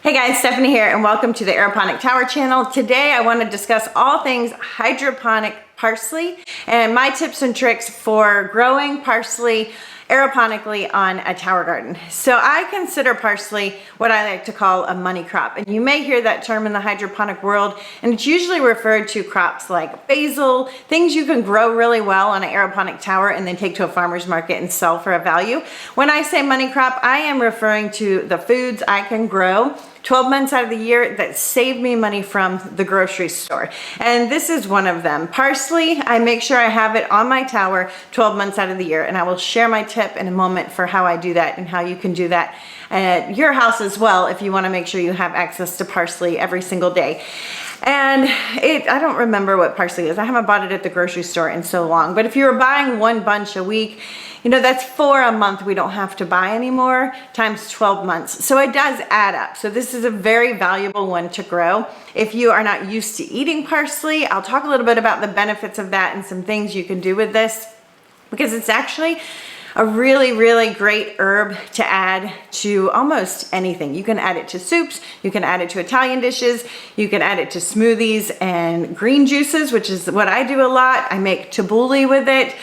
Hey guys, Stephanie here and welcome to the Aeroponic Tower channel. Today I want to discuss all things hydroponic parsley and my tips and tricks for growing parsley aeroponically on a tower garden. So I consider parsley what I like to call a money crop, and you may hear that term in the hydroponic world, and it's usually referred to crops like basil, things you can grow really well on an aeroponic tower and then take to a farmer's market and sell for a value. When I say money crop, I am referring to the foods I can grow 12 months out of the year that save me money from the grocery store. And this is one of them. Parsley, I make sure I have it on my tower 12 months out of the year, and I will share my tip in a moment for how I do that and how you can do that at your house as well if you want to make sure you have access to parsley every single day. And I don't remember what parsley is. I haven't bought it at the grocery store in so long, but if you were buying one bunch a week, you know, that's 4 a month we don't have to buy anymore, times 12 months. So it does add up. So this is a very valuable one to grow. If you are not used to eating parsley, I'll talk a little bit about the benefits of that and some things you can do with this, because it's actually a really, really great herb to add to almost anything. You can add it to soups, you can add it to Italian dishes, you can add it to smoothies and green juices, which is what I do a lot. I make tabbouleh with it.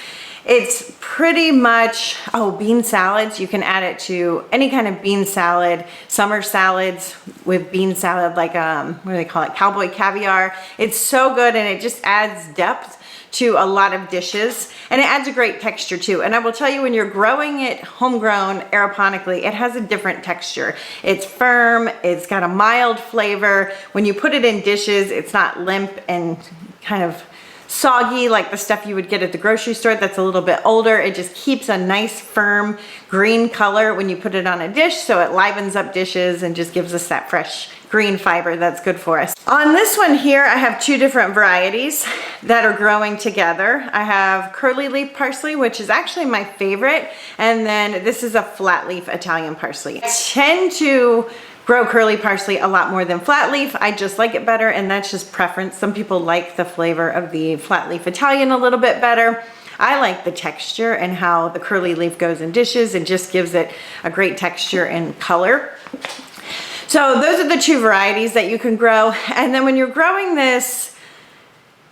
It's pretty much, bean salads. You can add it to any kind of bean salad, summer salads with bean salad, like, what do they call it? Cowboy caviar. It's so good, and it just adds depth to a lot of dishes, and it adds a great texture too. And I will tell you, when you're growing it homegrown aeroponically, it has a different texture. It's firm, it's got a mild flavor. When you put it in dishes, it's not limp and kind of soggy like the stuff you would get at the grocery store that's a little bit older. It just keeps a nice firm green color when you put it on a dish, so it livens up dishes and just gives us that fresh green fiber that's good for us. On this one here, I have 2 different varieties that are growing together. I have curly leaf parsley, which is actually my favorite, and then this is a flat leaf Italian parsley. I tend to grow curly parsley a lot more than flat leaf. I just like it better, and that's just preference. Some people like the flavor of the flat leaf Italian a little bit better. I like the texture and how the curly leaf goes in dishes and just gives it a great texture and color. So those are the 2 varieties that you can grow. And then when you're growing this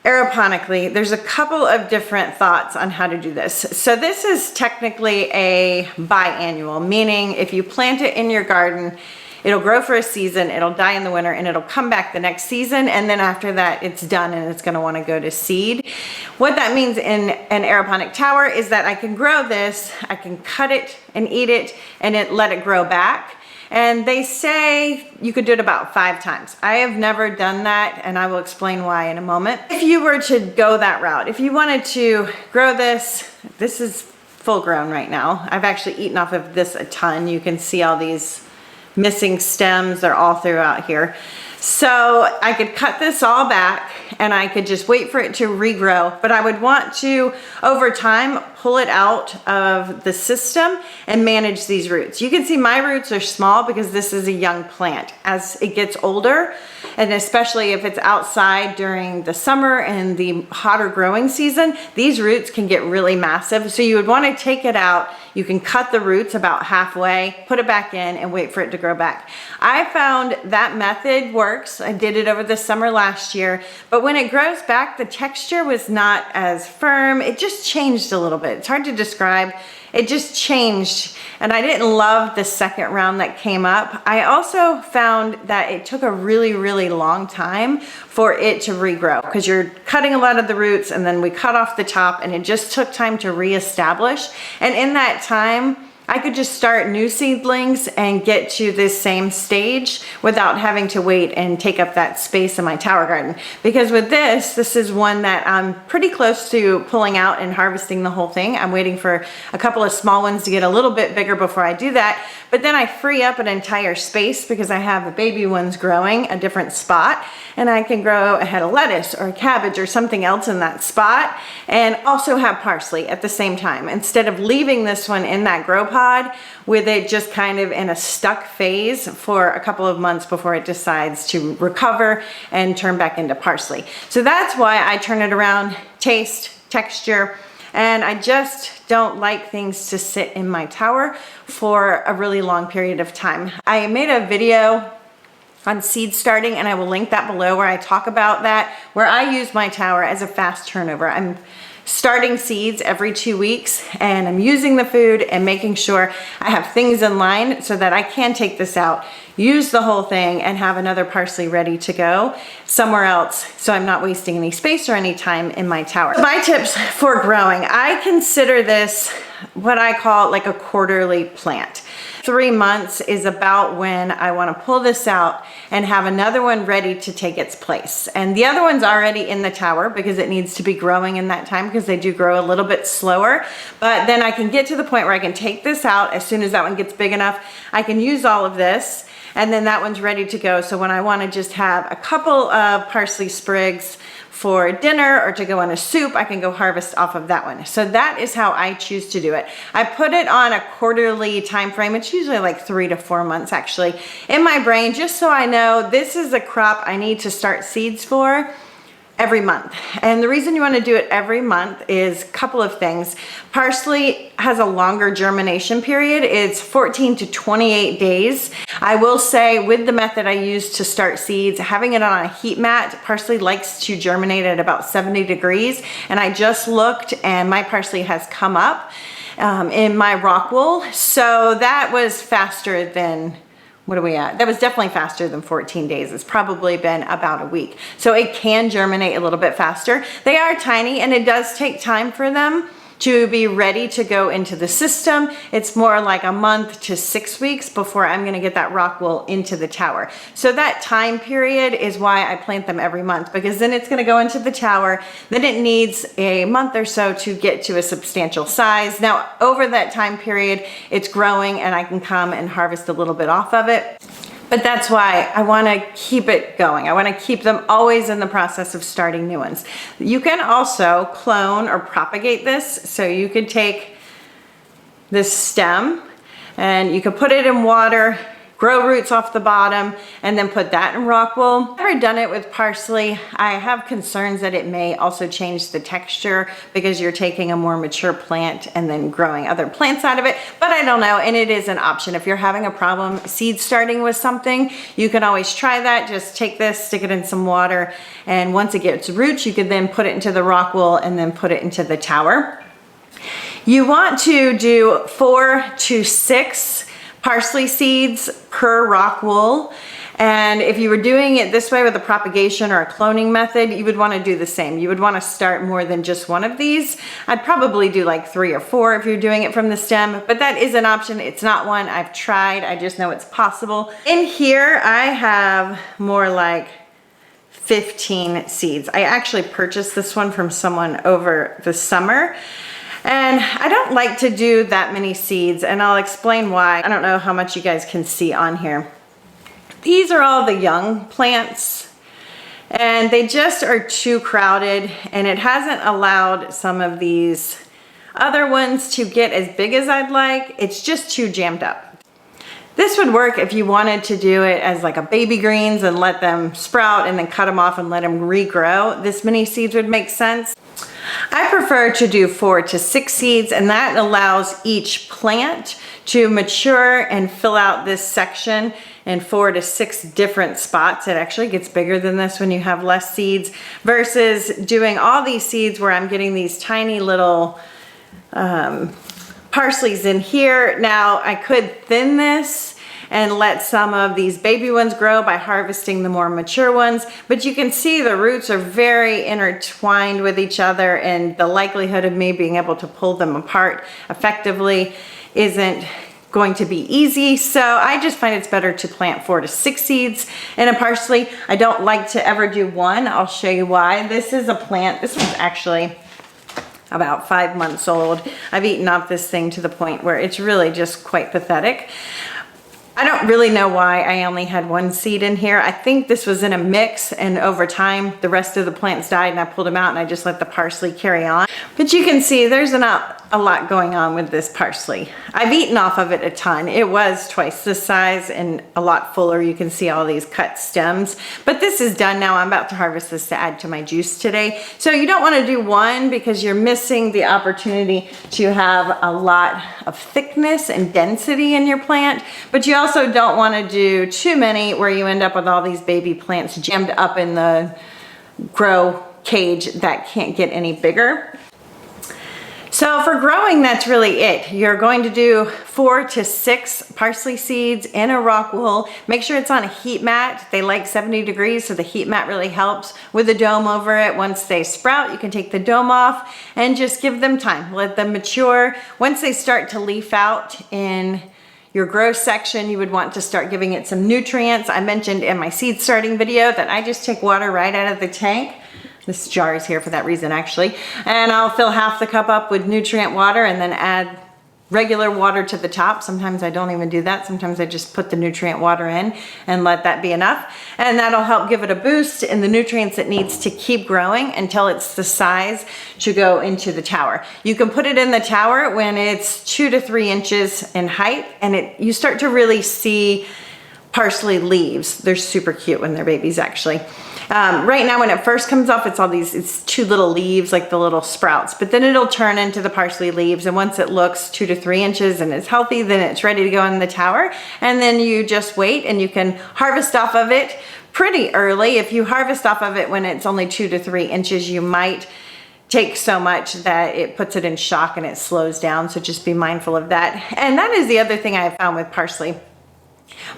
aeroponically, there's a couple of different thoughts on how to do this. So this is technically a biannual, meaning if you plant it in your garden, it'll grow for a season, it'll die in the winter, and it'll come back the next season, and then after that it's done and it's gonna wanna go to seed. What that means in an aeroponic tower is that I can grow this, I can cut it and eat it, and let it grow back. And they say you could do it about 5 times. I have never done that, and I will explain why in a moment. If you were to go that route, if you wanted to grow this is full grown right now. I've actually eaten off of this a ton. You can see all these missing stems, they're all throughout here. So I could cut this all back and I could just wait for it to regrow, but I would want to, over time, pull it out of the system and manage these roots. You can see my roots are small because this is a young plant. As it gets older, and especially if it's outside during the summer and the hotter growing season, these roots can get really massive. So you would want to take it out. You can cut the roots about halfway, put it back in, and wait for it to grow back. I found that method works. I did it over the summer last year, but when it grows back, the texture was not as firm. It just changed a little bit. It's hard to describe. It just changed, and I didn't love the second round that came up. I also found that it took a really, really long time for it to regrow, because you're cutting a lot of the roots, and then we cut off the top, and it just took time to reestablish. And in that time, I could just start new seedlings and get to this same stage without having to wait and take up that space in my tower garden. Because with this is one that I'm pretty close to pulling out and harvesting the whole thing. I'm waiting for a couple of small ones to get a little bit bigger before I do that. But then I free up an entire space because I have the baby ones growing a different spot, and I can grow a head of lettuce or a cabbage or something else in that spot, and also have parsley at the same time, instead of leaving this one in that grow pod with it just kind of in a stuck phase for a couple of months before it decides to recover and turn back into parsley. So that's why I turn it around, taste, texture, and I just don't like things to sit in my tower for a really long period of time. I made a video on seed starting, and I will link that below where I talk about that, where I use my tower as a fast turnover. I'm starting seeds every 2 weeks, and I'm using the food and making sure I have things in line so that I can take this out, use the whole thing, and have another parsley ready to go somewhere else, so I'm not wasting any space or any time in my tower. My tips for growing, I consider this what I call like a quarterly plant. 3 months is about when I want to pull this out and have another one ready to take its place. And the other one's already in the tower because it needs to be growing in that time, because they do grow a little bit slower. But then I can get to the point where I can take this out as soon as that one gets big enough. I can use all of this, and then that one's ready to go. So when I want to just have a couple of parsley sprigs for dinner or to go in a soup, I can go harvest off of that one. So that is how I choose to do it. I put it on a quarterly time frame. It's usually like 3 to 4 months actually in my brain, just so I know this is a crop I need to start seeds for every month. And the reason you want to do it every month is a couple of things. Parsley has a longer germination period. It's 14 to 28 days. I will say, with the method I use to start seeds, having it on a heat mat, parsley likes to germinate at about 70 degrees. And I just looked, and my parsley has come up in my rock wool. So that was faster than, what are we at? That was definitely faster than 14 days. It's probably been about a week. So it can germinate a little bit faster. They are tiny, and it does take time for them to be ready to go into the system. It's more like a month to 6 weeks before I'm gonna get that rock wool into the tower. So that time period is why I plant them every month, because then it's gonna go into the tower. Then it needs a month or so to get to a substantial size. Now, over that time period, it's growing, and I can come and harvest a little bit off of it. But that's why I want to keep it going. I want to keep them always in the process of starting new ones. You can also clone or propagate this. So you could take this stem and you could put it in water, grow roots off the bottom, and then put that in rock wool. I've never done it with parsley. I have concerns that it may also change the texture because you're taking a more mature plant and then growing other plants out of it, but I don't know, and it is an option. If you're having a problem seed starting with something, you can always try that. Just take this, stick it in some water, and once it gets roots, you can then put it into the rock wool and then put it into the tower. You want to do 4 to 6 parsley seeds per rock wool. And if you were doing it this way with a propagation or a cloning method, you would want to do the same. You would want to start more than just one of these. I'd probably do like 3 or 4 if you're doing it from the stem, but that is an option. It's not one I've tried. I just know it's possible. In here, I have more like 15 seeds. I actually purchased this one from someone over the summer. And I don't like to do that many seeds, and I'll explain why. I don't know how much you guys can see on here. These are all the young plants, and they just are too crowded, and it hasn't allowed some of these other ones to get as big as I'd like. It's just too jammed up. This would work if you wanted to do it as like a baby greens and let them sprout and then cut them off and let them regrow. This many seeds would make sense. I prefer to do 4 to 6 seeds, and that allows each plant to mature and fill out this section in 4 to 6 different spots. It actually gets bigger than this when you have less seeds, versus doing all these seeds where I'm getting these tiny little parsleys in here. Now I could thin this and let some of these baby ones grow by harvesting the more mature ones. But you can see the roots are very intertwined with each other, and the likelihood of me being able to pull them apart effectively isn't going to be easy. So I just find it's better to plant 4 to 6 seeds in a parsley. I don't like to ever do one. I'll show you why. This is a plant. This one's actually about 5 months old. I've eaten off this thing to the point where it's really just quite pathetic. I don't really know why I only had 1 seed in here. I think this was in a mix, and over time the rest of the plants died and I pulled them out and I just let the parsley carry on. But you can see there's a lot going on with this parsley. I've eaten off of it a ton. It was twice this size and a lot fuller. You can see all these cut stems, but this is done now. I'm about to harvest this to add to my juice today. So you don't want to do one because you're missing the opportunity to have a lot of thickness and density in your plant, but you also don't want to do too many where you end up with all these baby plants jammed up in the grow cage that can't get any bigger. So for growing, that's really it. You're going to do 4 to 6 parsley seeds in a rock wool. Make sure it's on a heat mat. They like 70 degrees, so the heat mat really helps. With a dome over it, once they sprout, you can take the dome off and just give them time. Let them mature. Once they start to leaf out in your grow section, you would want to start giving it some nutrients. I mentioned in my seed starting video that I just take water right out of the tank. This jar is here for that reason, actually. And I'll fill half the cup up with nutrient water and then add regular water to the top. Sometimes I don't even do that. Sometimes I just put the nutrient water in and let that be enough. And that'll help give it a boost in the nutrients it needs to keep growing until it's the size to go into the tower. You can put it in the tower when it's 2 to 3 inches in height, and you start to really see parsley leaves. They're super cute when they're babies, actually. Right now when it first comes off, it's 2 little leaves, like the little sprouts, but then it'll turn into the parsley leaves. And once it looks 2 to 3 inches and it's healthy, then it's ready to go in the tower. And then you just wait and you can harvest off of it pretty early. If you harvest off of it when it's only 2 to 3 inches, you might take so much that it puts it in shock and it slows down. So just be mindful of that. And that is the other thing I have found with parsley.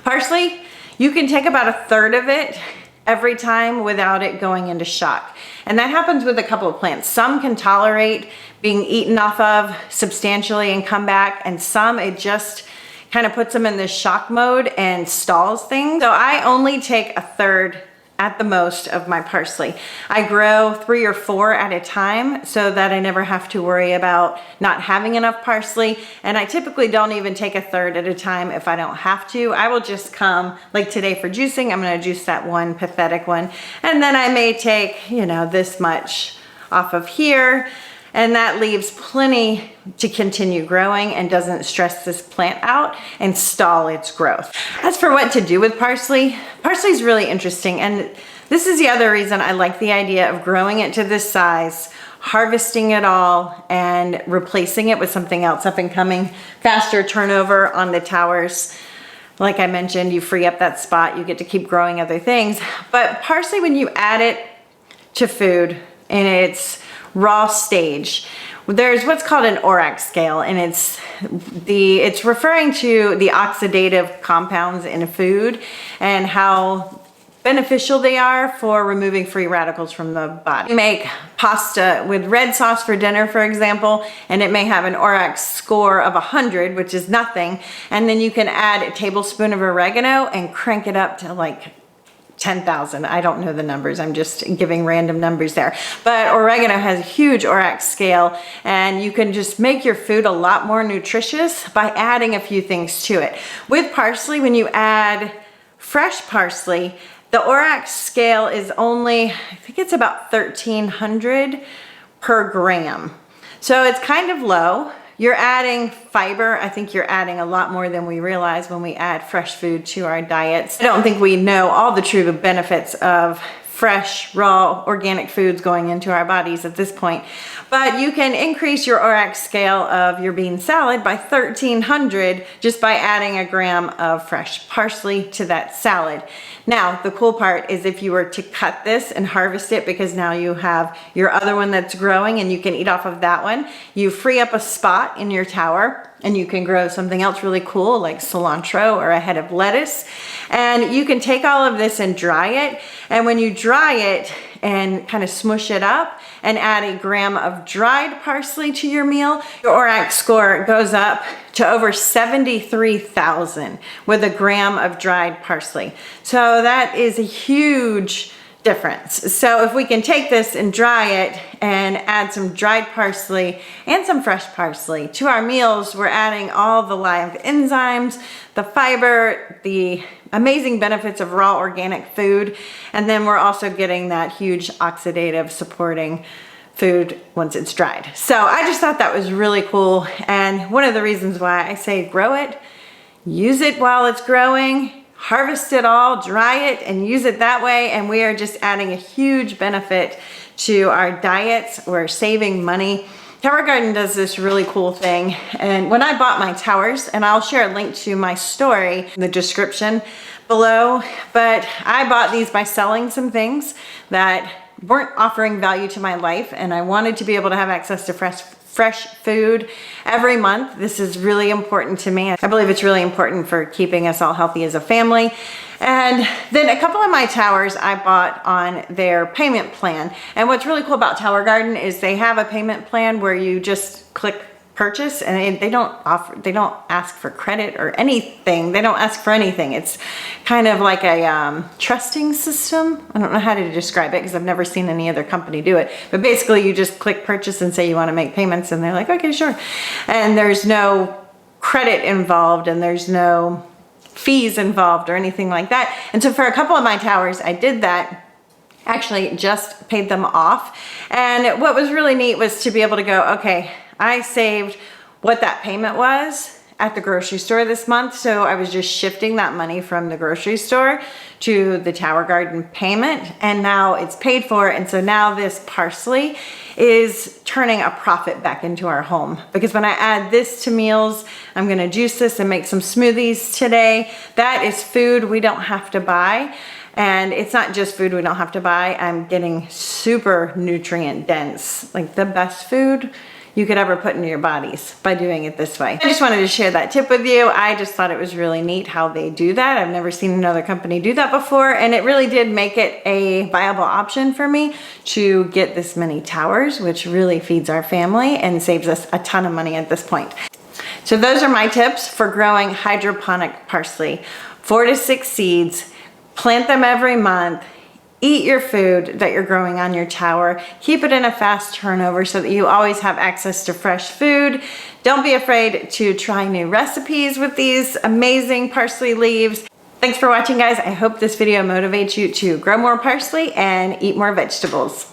Parsley, you can take about 1/3 of it every time without it going into shock. And that happens with a couple of plants. Some can tolerate being eaten off of substantially and come back, and some it just kind of puts them in this shock mode and stalls things. So I only take 1/3 at the most of my parsley. I grow 3 or 4 at a time so that I never have to worry about not having enough parsley. And I typically don't even take 1/3 at a time if I don't have to. I will just come, like today for juicing, I'm gonna juice that one pathetic one. And then I may take, you know, this much off of here. And that leaves plenty to continue growing and doesn't stress this plant out and stall its growth. As for what to do with parsley, parsley is really interesting. And this is the other reason I like the idea of growing it to this size, harvesting it all, and replacing it with something else up and coming, faster turnover on the towers. Like I mentioned, you free up that spot, you get to keep growing other things. But parsley, when you add it to food in its raw stage, there's what's called an ORAC scale, and it's referring to the oxidative compounds in food and how beneficial they are for removing free radicals from the body. You make pasta with red sauce for dinner, for example, and it may have an ORAC score of 100, which is nothing, and then you can add a tablespoon of oregano and crank it up to like 10,000. I don't know the numbers. I'm just giving random numbers there. But oregano has a huge ORAC scale, and you can just make your food a lot more nutritious by adding a few things to it. With parsley, when you add fresh parsley, the ORAC scale is only, I think it's about 1,300 per gram. So it's kind of low. You're adding fiber. I think you're adding a lot more than we realize when we add fresh food to our diets. I don't think we know all the true benefits of fresh, raw, organic foods going into our bodies at this point. But you can increase your ORAC scale of your bean salad by 1,300 just by adding a gram of fresh parsley to that salad. Now, the cool part is if you were to cut this and harvest it, because now you have your other one that's growing and you can eat off of that one, you free up a spot in your tower and you can grow something else really cool like cilantro or a head of lettuce. And you can take all of this and dry it. And when you dry it and kind of smush it up and add a gram of dried parsley to your meal, your ORAC score goes up to over 73,000 with a gram of dried parsley. So that is a huge difference. So if we can take this and dry it and add some dried parsley and some fresh parsley to our meals, we're adding all the live enzymes, the fiber, the amazing benefits of raw organic food, and then we're also getting that huge oxidative supporting food once it's dried. So I just thought that was really cool. And one of the reasons why I say grow it, use it while it's growing, harvest it all, dry it, and use it that way. And we are just adding a huge benefit to our diets. We're saving money. Tower Garden does this really cool thing. And when I bought my towers, and I'll share a link to my story in the description below, but I bought these by selling some things that weren't offering value to my life, and I wanted to be able to have access to fresh food every month. This is really important to me. I believe it's really important for keeping us all healthy as a family. And then a couple of my towers I bought on their payment plan. And what's really cool about Tower Garden is they have a payment plan where you just click purchase, and they don't ask for credit or anything. They don't ask for anything. It's kind of like a trusting system. I don't know how to describe it because I've never seen any other company do it. But basically you just click purchase and say you want to make payments, and they're like, okay, sure. And there's no credit involved, and there's no fees involved or anything like that. And so for a couple of my towers, I did that. Actually just paid them off. And what was really neat was to be able to go, okay, I saved what that payment was at the grocery store this month. So I was just shifting that money from the grocery store to the Tower Garden payment, and now it's paid for. And so now this parsley is turning a profit back into our home, because when I add this to meals, I'm gonna juice this and make some smoothies today. That is food we don't have to buy. And it's not just food we don't have to buy. I'm getting super nutrient dense, like the best food you could ever put into your bodies by doing it this way. I just wanted to share that tip with you. I just thought it was really neat how they do that. I've never seen another company do that before, and it really did make it a viable option for me to get this many towers, which really feeds our family and saves us a ton of money at this point. So those are my tips for growing hydroponic parsley. 4 to 6 seeds. Plant them every month. Eat your food that you're growing on your tower. Keep it in a fast turnover so that you always have access to fresh food. Don't be afraid to try new recipes with these amazing parsley leaves. Thanks for watching, guys. I hope this video motivates you to grow more parsley and eat more vegetables.